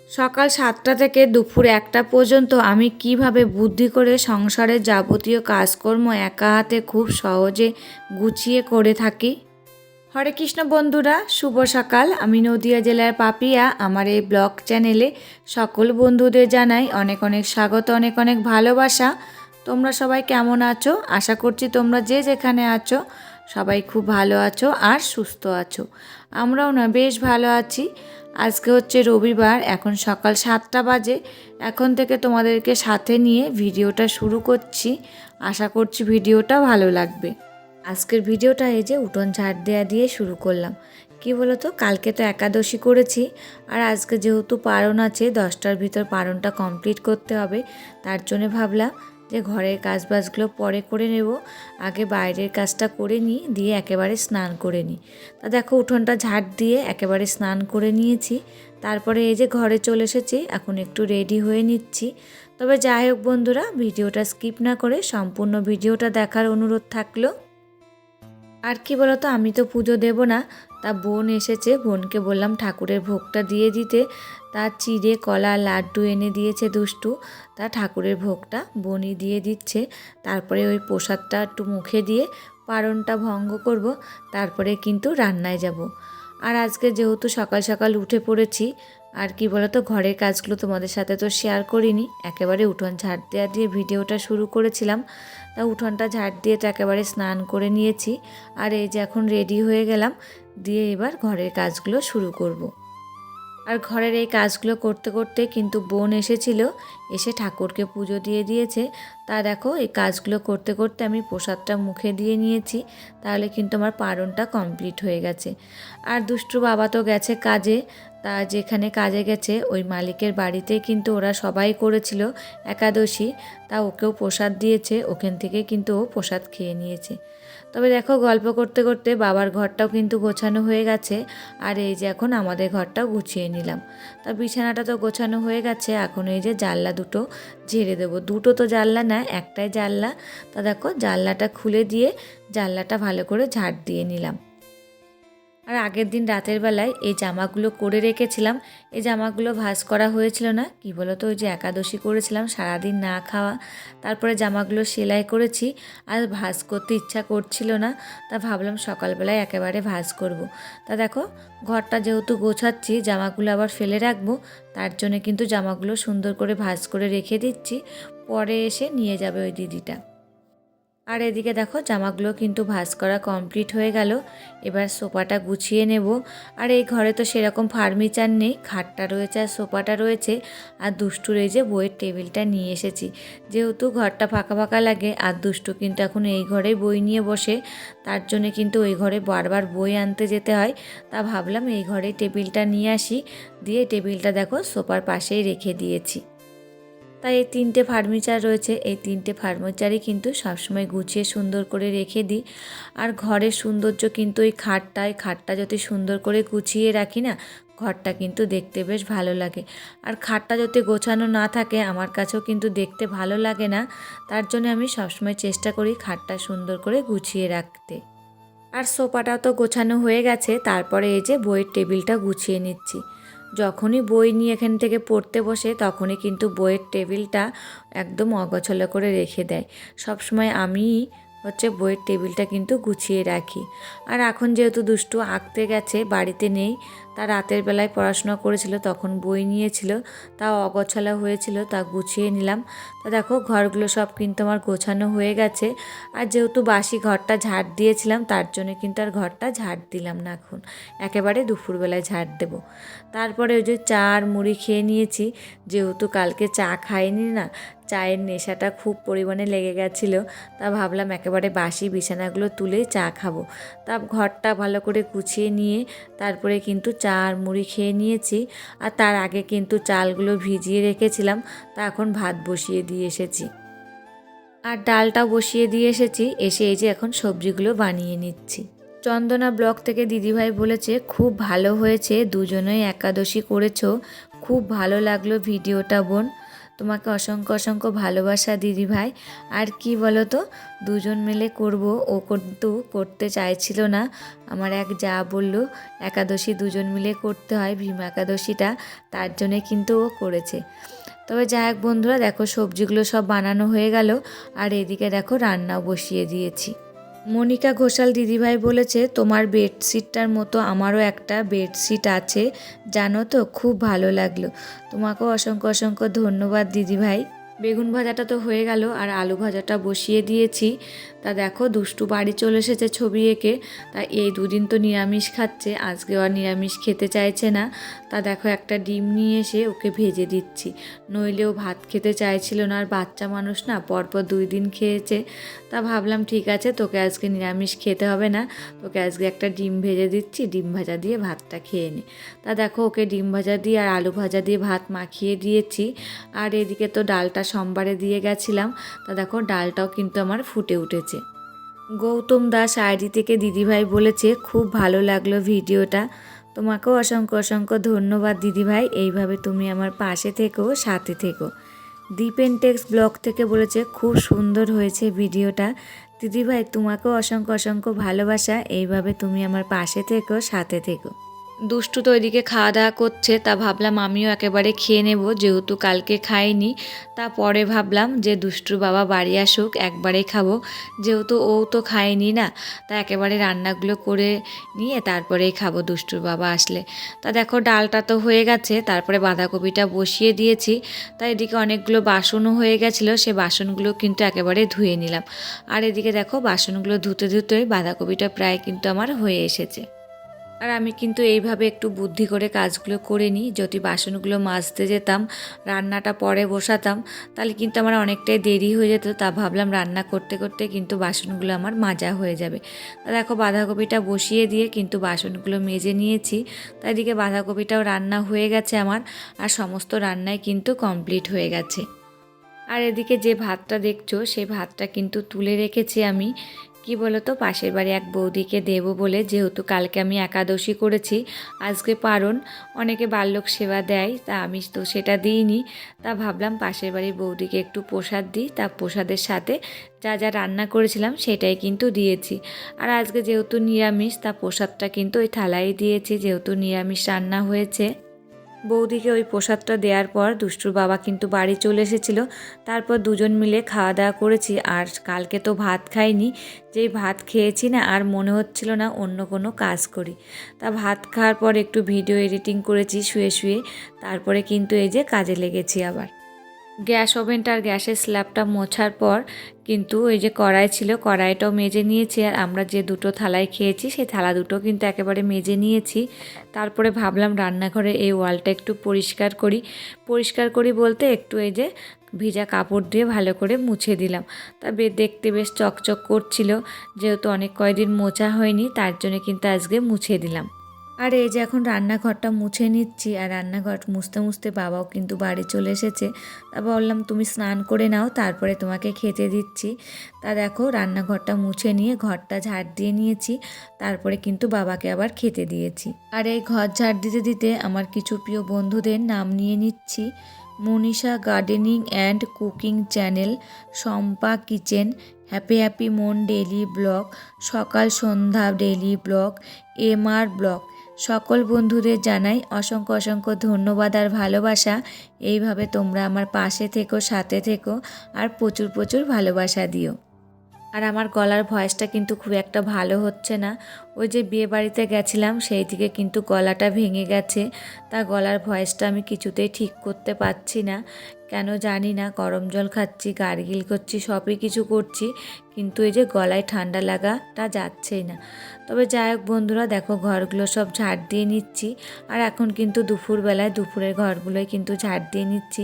সকাল 7টা থেকে দুপুর 1টা পর্যন্ত আমি কিভাবে বুদ্ধি করে সংসারের যাবতীয় কাজকর্ম একা হাতে খুব সহজে গুছিয়ে করে থাকি। হরে কৃষ্ণ বন্ধুরা, শুভ সকাল। আমি নদিয়া জেলার পাপিয়া। আমার এই ব্লগ চ্যানেলে সকল বন্ধুদের জানাই অনেক অনেক স্বাগত, অনেক অনেক ভালোবাসা। তোমরা সবাই কেমন আছো? আশা করছি তোমরা যে যেখানে আছো সবাই খুব ভালো আছো আর সুস্থ আছো। আমরাও না বেশ ভালো আছি। আজকে হচ্ছে রবিবার, এখন সকাল 7টা বাজে। এখন থেকে তোমাদেরকে সাথে নিয়ে ভিডিওটা শুরু করছি। আশা করছি ভিডিওটা ভালো লাগবে। আজকের ভিডিওটা এই যে উঠোন ঝাড় দেওয়া দিয়ে শুরু করলাম। কি বলো তো, কালকে তো একাদশী করেছি, আর আজকে যেহেতু পারণ আছে 10টার ভিতর পারণটা কমপ্লিট করতে হবে, তার জন্য ভাবলাম যে ঘরের কাজবাজগুলো পরে করে নেব, আগে বাইরের কাজটা করে নিই, দিয়ে একেবারে স্নান করে নিই। তা দেখো উঠোনটা ঝাড় দিয়ে একেবারে স্নান করে নিয়েছি। তারপরে এই যে ঘরে চলে এসেছি, এখন একটু রেডি হয়ে নিচ্ছি। তবে যাই হোক বন্ধুরা, ভিডিওটা স্কিপ না করে সম্পূর্ণ ভিডিওটা দেখার অনুরোধ থাকলো। আর কি বলতো, আমি তো পুজো দেব না, তা বোন এসেছে, বোনকে বললাম ঠাকুরের ভোগটা দিয়ে দিতে। তা চিড়ে কলা লাড্ডু এনে দিয়েছে দুষ্টু, তা ঠাকুরের ভোগটা বোনই দিয়ে দিচ্ছে। তারপরে ওই প্রসাদটা একটু মুখে দিয়ে পারণটা ভঙ্গ করব, তারপরে কিন্তু রান্নায় যাব। আর আজকে যেহেতু সকাল সকাল উঠে পড়েছি, আর কি বলতো ঘরের কাজগুলো তোমাদের সাথে তো শেয়ার করিনি, একেবারে উঠোন ঝাড় দেওয়া দিয়ে ভিডিওটা শুরু করেছিলাম। তা উঠোনটা ঝাড় দিয়ে তো একেবারে স্নান করে নিয়েছি, আর এই যে এখন রেডি হয়ে গেলাম, দিয়ে এবার ঘরের কাজগুলো শুরু করব। আর ঘরের এই কাজগুলো করতে করতে কিন্তু বোন এসেছিল, এসে ঠাকুরকে পুজো দিয়ে দিয়েছে। তা দেখো এই কাজগুলো করতে করতে আমি প্রসাদটা মুখে দিয়ে নিয়েছি, তাহলে কিন্তু আমার পারণটা কমপ্লিট হয়ে গেছে। আর দুষ্টু বাবা তো গেছে কাজে, তা যেখানে কাজে গেছে ওই মালিকের বাড়িতেই কিন্তু ওরা সবাই করেছিল একাদশী, তা ওকেও প্রসাদ দিয়েছে, ওখান থেকে কিন্তু ও প্রসাদ খেয়ে নিয়েছে। তবে দেখো গল্প করতে করতে বাবার ঘরটাও কিন্তু গোছানো হয়ে গেছে, আর এই যে এখন আমাদের ঘরটাও গুছিয়ে নিলাম। তা বিছানাটা তো গোছানো হয়ে গেছে, এখন এই যে জানলা দুটো ঝেড়ে দেবো। দুটো তো জানলা না, একটাই জানলা। তা দেখো জানলাটা খুলে দিয়ে জানলাটা ভালো করে ঝাড় দিয়ে নিলাম। আর আগের দিন রাতের বেলায় এই জামাগুলো করে রেখেছিলাম, এই জামাগুলো ভাঁজ করা হয়েছিল না, কি বলো তো ওই যে একাদশী করেছিলাম সারাদিন না খাওয়া, তারপরে জামাগুলো সেলাই করেছি, আর ভাঁজ করতে ইচ্ছা করছিল না, তা ভাবলাম সকালবেলায় একেবারে ভাঁজ করব। তা দেখো ঘরটা যেহেতু গোছাচ্ছি, জামাগুলো আবার ফেলে রাখবো, তার জন্য কিন্তু জামাগুলো সুন্দর করে ভাঁজ করে রেখে দিচ্ছি, পরে এসে নিয়ে যাবে ওই দিদিটা। আর এদিকে দেখো জামাগুলো কিন্তু ভাঁজ করা কমপ্লিট হয়ে গেল, এবার সোফাটা গুছিয়ে নেব। আর এই ঘরে তো সেরকম ফার্নিচার নেই, খাটটা রয়েছে আর সোফাটা রয়েছে, আর দুষ্টুর এই যে বইয়ের টেবিলটা নিয়ে এসেছি, যেহেতু ঘরটা ফাঁকা ফাঁকা লাগে, আর দুষ্টু কিন্তু এখন এই ঘরেই বই নিয়ে বসে, তার জন্য কিন্তু ওই ঘরে বারবার বই আনতে যেতে হয়। তা ভাবলাম এই ঘরেই টেবিলটা নিয়ে আসি, দিয়ে টেবিলটা দেখো সোফার পাশেই রেখে দিয়েছি। তাই এই 3টে ফার্নিচার রয়েছে, এই 3টে ফার্নিচারই কিন্তু সবসময় গুছিয়ে সুন্দর করে রেখে দিই। আর ঘরের সৌন্দর্য কিন্তু এই খাটটা যদি সুন্দর করে গুছিয়ে রাখি না, ঘরটা কিন্তু দেখতে বেশ ভালো লাগে। আর খাটটা যদি গোছানো না থাকে আমার কাছেও কিন্তু দেখতে ভালো লাগে না, তার জন্য আমি সবসময় চেষ্টা করি খাটটা সুন্দর করে গুছিয়ে রাখতে। আর সোফাটা তো গোছানো হয়ে গেছে, তারপরে এই যে বইয়ের টেবিলটা গুছিয়ে নিচ্ছি। যখনই বই নিয়ে এখান থেকে পড়তে বসে তখনই কিন্তু বইয়ের টেবিলটা একদম অগোছালো করে রেখে দেয়। সবসময় আমি হচ্ছে বইয়ের টেবিলটা কিন্তু গুছিয়ে রাখি। আর এখন যেহেতু দুষ্টু আঁকতে গেছে, বাড়িতে নেই, তা রাতের বেলায় পড়াশোনা করেছিল, তখন বই নিয়েছিল, তা অগোছালো হয়েছিল, তা গুছিয়ে নিলাম। তা দেখো ঘরগুলো সব কিন্তু আমার গোছানো হয়ে গেছে। আর যেহেতু বাসি ঘরটা ঝাড় দিয়েছিলাম, তার জন্য কিন্তু আর ঘরটা ঝাড় দিলাম না, এখন একেবারে দুপুরবেলায় ঝাড় দেব। তারপরে ওই যে চা আর মুড়ি খেয়ে নিয়েছি, যেহেতু কালকে চা খাইনি না, চায়ের নেশাটা খুব পরিমাণে লেগে গেছিলো, তা ভাবলাম একেবারে বাসি বিছানাগুলো তুলেই চা খাবো। তা ঘরটা ভালো করে গুছিয়ে নিয়ে তারপরে কিন্তু চা আর মুড়ি খেয়ে নিয়েছি। আর তার আগে কিন্তু চালগুলো ভিজিয়ে রেখেছিলাম, তা এখন ভাত বসিয়ে দিয়ে এসেছি, আর ডালটাও বসিয়ে দিয়ে এসেছি। এসে এই যে এখন সবজিগুলো বানিয়ে নিচ্ছি। চন্দনা ব্লগ থেকে দিদিভাই বলেছে খুব ভালো হয়েছে, দুজনেই একাদশী করেছো, খুব ভালো লাগলো ভিডিওটা বোন। তোমাকে অসংখ্য অসংখ্য ভালোবাসা দিদিভাই। আর কি বলো তো, দুজন মিলে করব, ও কিন্তু করতে চাইছিল না। আমার এক যা বলল একাদশী দুজন মিলে করতে হয়, ভীম একাদশীটা, তার জন্যে কিন্তু ও করেছে। তবে যাই হোক বন্ধুরা, দেখো সবজিগুলো সব বানানো হয়ে গেল, আর এদিকে দেখো রান্নাও বসিয়ে দিয়েছি। মনিকা ঘোষাল দিদিভাই বলেছে, তোমার বেডশিটটার মতো আমারও একটা বেডশিট আছে, জানো তো, খুব ভালো লাগলো। তোমাকেও অসংখ্য অসংখ্য ধন্যবাদ দিদিভাই। বেগুন ভাজাটা তো হয়ে গেল, আর আলু ভাজাটা বসিয়ে দিয়েছি। তা দেখো দুষ্টু বাড়ি চলে এসেছে ছবি এঁকে। তা এই দুদিন তো নিরামিষ খাচ্ছে, আজকে আর নিরামিষ খেতে চাইছে না। তা দেখো একটা ডিম নিয়ে এসে ওকে ভেজে দিচ্ছি, নইলেও ভাত খেতে চাইছিল না। আর বাচ্চা মানুষ না, পরপর 2 দিন খেয়েছে। তা ভাবলাম ঠিক আছে, তোকে আজকে নিরামিষ খেতে হবে না, তোকে আজকে একটা ডিম ভেজে দিচ্ছি, ডিম ভাজা দিয়ে ভাতটা খেয়ে নে। তা দেখো ওকে ডিম ভাজা দিয়ে আর আলু ভাজা দিয়ে ভাত মাখিয়ে দিয়েছি। আর এদিকে তো ডালটা সোমবারে দিয়ে গেছিলাম। তা দেখো ডালটাও কিন্তু আমার ফুটে উঠেছে। গৌতম দাস আইডি থেকে দিদিভাই বলেছে, খুব ভালো লাগলো ভিডিওটা। তোমাকেও অসংখ্য অসংখ্য ধন্যবাদ দিদিভাই, এইভাবে তুমি আমার পাশে থেকো, সাথে থেকো। দীপেনটেক্স ব্লগ থেকে বলেছে, খুব সুন্দর হয়েছে ভিডিওটা। দিদিভাই তোমাকেও অসংখ্য অসংখ্য ভালোবাসা, এইভাবে তুমি আমার পাশে থেকো, সাথে থেকো। দুষ্টু তো ওইদিকে খাওয়া দাওয়া করছে, তা ভাবলাম আমিও একেবারে খেয়ে নেব, যেহেতু কালকে খাইনি। তারপরে ভাবলাম যে দুষ্টুর বাবা বাড়ি আসুক, একবারে খাবো, যেহেতু ও তো খায়নি না। তা একেবারে রান্নাগুলো করে নিয়ে তারপরেই খাবো দুষ্টুর বাবা আসলে। তা দেখো ডালটা তো হয়ে গেছে, তারপরে বাঁধাকপিটা বসিয়ে দিয়েছি। তা এদিকে অনেকগুলো বাসনও হয়ে গেছিলো, সে বাসনগুলো কিন্তু একেবারে ধুয়ে নিলাম। আর এদিকে দেখো বাসনগুলো ধুতে ধুতেই বাঁধাকপিটা প্রায় কিন্তু আমার হয়ে এসেছে। আর আমি কিন্তু এইভাবে একটু বুদ্ধি করে কাজগুলো করে নিই। যদি বাসনগুলো মাজতে যেতাম, রান্নাটা পরে বসাতাম, তাহলে কিন্তু আমার অনেকটাই দেরি হয়ে যেত। তা ভাবলাম রান্না করতে করতে কিন্তু বাসনগুলো আমার মাজা হয়ে যাবে। তা দেখো বাঁধাকপিটা বসিয়ে দিয়ে কিন্তু বাসনগুলো মেজে নিয়েছি। তা এদিকে বাঁধাকপিটাও রান্না হয়ে গেছে আমার, আর সমস্ত রান্নাই কিন্তু কমপ্লিট হয়ে গেছে। আর এদিকে যে ভাতটা দেখছো, সেই ভাতটা কিন্তু তুলে রেখেছি আমি, কি বলো তো, পাশের বাড়ি এক বৌদিকে দেবো বলে। যেহেতু কালকে আমি একাদশী করেছি, আজকে পারণ, অনেকে বাল্যক সেবা দেয়, তা আমি তো সেটা দিইনি। তা ভাবলাম পাশের বাড়ির বৌদিকে একটু প্রসাদ দিই। তা প্রসাদের সাথে যা যা রান্না করেছিলাম সেটাই কিন্তু দিয়েছি। আর আজকে যেহেতু নিরামিষ, তা প্রসাদটা কিন্তু ওই থালায় দিয়েছি, যেহেতু নিরামিষ রান্না হয়েছে। বৌদিকে ওই প্রসাদটা দেওয়ার পর দুষ্টুর বাবা কিন্তু বাড়ি চলে এসেছিলো। তারপর দুজন মিলে খাওয়া দাওয়া করেছি। আর কালকে তো ভাত খাইনি, যেই ভাত খেয়েছি না, আর মনে হচ্ছিল না অন্য কোনো কাজ করি। তা ভাত খাওয়ার পর একটু ভিডিও এডিটিং করেছি শুয়ে শুয়ে, তারপরে কিন্তু এই যে কাজে লেগেছি আবার। গ্যাস ওভেনটা আর গ্যাসের স্ল্যাবটা মোছার পর কিন্তু ওই যে কড়াই ছিল, কড়াইটাও মেজে নিয়েছি। আর আমরা যে দুটো থালায় খেয়েছি, সেই থালা দুটো কিন্তু একেবারে মেজে নিয়েছি। তারপরে ভাবলাম রান্নাঘরে এই ওয়ালটা একটু পরিষ্কার করি। পরিষ্কার করি বলতে একটু এই যে ভিজা কাপড় দিয়ে ভালো করে মুছে দিলাম। তবে দেখতে বেশ চকচক করছিল, যেহেতু অনেক কয়দিন মোছা হয়নি, তার জন্য কিন্তু আজকে মুছে দিলাম। আর এই যে এখন রান্নাঘরটা মুছে নিচ্ছি। আর রান্নাঘর মুছতে মুছতে বাবাও কিন্তু বাড়ি চলে এসেছে। তা বললাম তুমি স্নান করে নাও, তারপরে তোমাকে খেতে দিচ্ছি। তা দেখো রান্নাঘরটা মুছে নিয়ে ঘরটা ঝাড় দিয়ে নিয়েছি, তারপরে কিন্তু বাবাকে আবার খেতে দিয়েছি। আর এই ঘর ঝাড় দিতে দিতে আমার কিছু প্রিয় বন্ধুদের নাম নিয়ে নিচ্ছি। Manisha gardening and cooking channel, Shampa kitchen, happy happy মন ডেইলি ব্লগ, সকাল সন্ধ্যা ডেইলি ব্লগ, এমআর ব্লগ। সকল বন্ধুদের জানাই অসংখ্য অসংখ্য ধন্যবাদ আর ভালোবাসা। এইভাবে তোমরা আমার পাশে থেকো, সাথে থেকো, আর প্রচুর প্রচুর ভালোবাসা দিও। আর আমার গলার ভয়েসটা কিন্তু খুব একটা ভালো হচ্ছে না। ওই যে বিয়ে বাড়িতে গেছিলাম, সেই থেকে কিন্তু গলাটা ভেঙে গেছে। তা গলার ভয়েসটা আমি কিছুতেই ঠিক করতে পারছি না, কেন জানি না। গরম জল খাচ্ছি, গার্গিল করছি, সবই কিছু করছি, কিন্তু এই যে গলায় ঠান্ডা লাগাটা যাচ্ছেই না। তবে যাই হোক বন্ধুরা, দেখো ঘরগুলো সব ঝাড় দিয়ে নিচ্ছি। আর এখন কিন্তু দুপুরবেলায় দুপুরের ঘরগুলোই কিন্তু ঝাড় দিয়ে নিচ্ছি।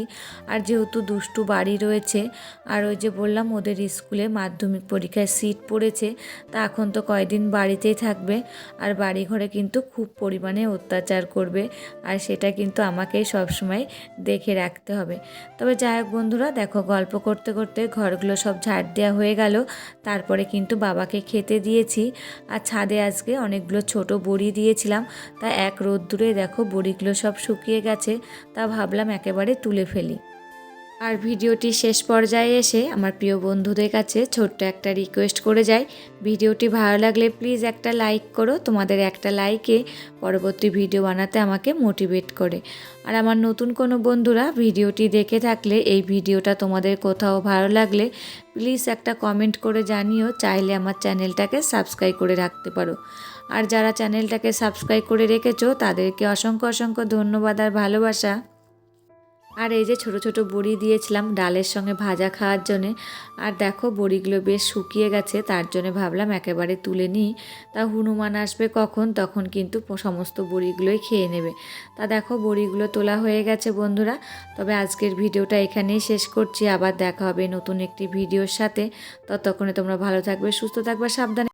আর যেহেতু দুষ্টু বাড়ি রয়েছে, আর ওই যে বললাম ওদের স্কুলে মাধ্যমিক পরীক্ষায় সিট পড়েছে, তা এখন তো কয়দিন বাড়িতেই থাকবে। আর বাড়ি ঘরে কিন্তু খুব পরিমাণে অত্যাচার করবে, আর সেটা কিন্তু আমাকেই সবসময় দেখে রাখতে হবে। তবে যাই হোক বন্ধুরা, দেখো গল্প করতে করতে ঘরগুলো সব ঝাড় দেওয়া হয়ে গেল। তারপরে কিন্তু বাবাকে খেতে দিয়েছি। আর ছাদে আজকে অনেকগুলো ছোট বড়ি দিয়েছিলাম, তা এক রোদ্দুরে দেখো বড়িগুলো সব শুকিয়ে গেছে। তা ভাবলাম একেবারে তুলে ফেলি। আর ভিডিওটি শেষ পর্যায়ে এসে আমার প্রিয় বন্ধুদের কাছে ছোট্ট একটা রিকোয়েস্ট করে যাই, ভিডিওটি ভালো লাগলে প্লিজ একটা লাইক করো। তোমাদের একটা লাইকে পরবর্তী ভিডিও বানাতে আমাকে মোটিভেট করে। আর আমার নতুন কোনো বন্ধুরা ভিডিওটি দেখে থাকলে এই ভিডিওটা তোমাদের কোথাও ভালো লাগলে প্লিজ একটা কমেন্ট করে জানিও, চাইলে আমার চ্যানেলটাকে সাবস্ক্রাইব করে রাখতে পারো। আর যারা চ্যানেলটাকে সাবস্ক্রাইব করে রেখেছো তাদেরকে অসংখ্য অসংখ্য ধন্যবাদ আর ভালোবাসা। আর এই যে ছোট ছোট বড়ি দিয়েছিলাম ডালের সঙ্গে ভাজা খাওয়ার জন্যে। আর দেখো বড়িগুলো বেশ শুকিয়ে গেছে, তার জন্য ভাবলাম একেবারে তুলে নিই। তা হনুমান আসবে কখন, তখন কিন্তু সমস্ত বড়িগুলোই খেয়ে নেবে। তা দেখো বড়িগুলো তোলা হয়ে গেছে বন্ধুরা। তবে আজকের ভিডিওটা এখানেই শেষ করছি, আবার দেখা হবে নতুন একটি ভিডিওর সাথে। ততক্ষণে তোমরা ভালো থাকবে, সুস্থ থাকবে, সাবধানে।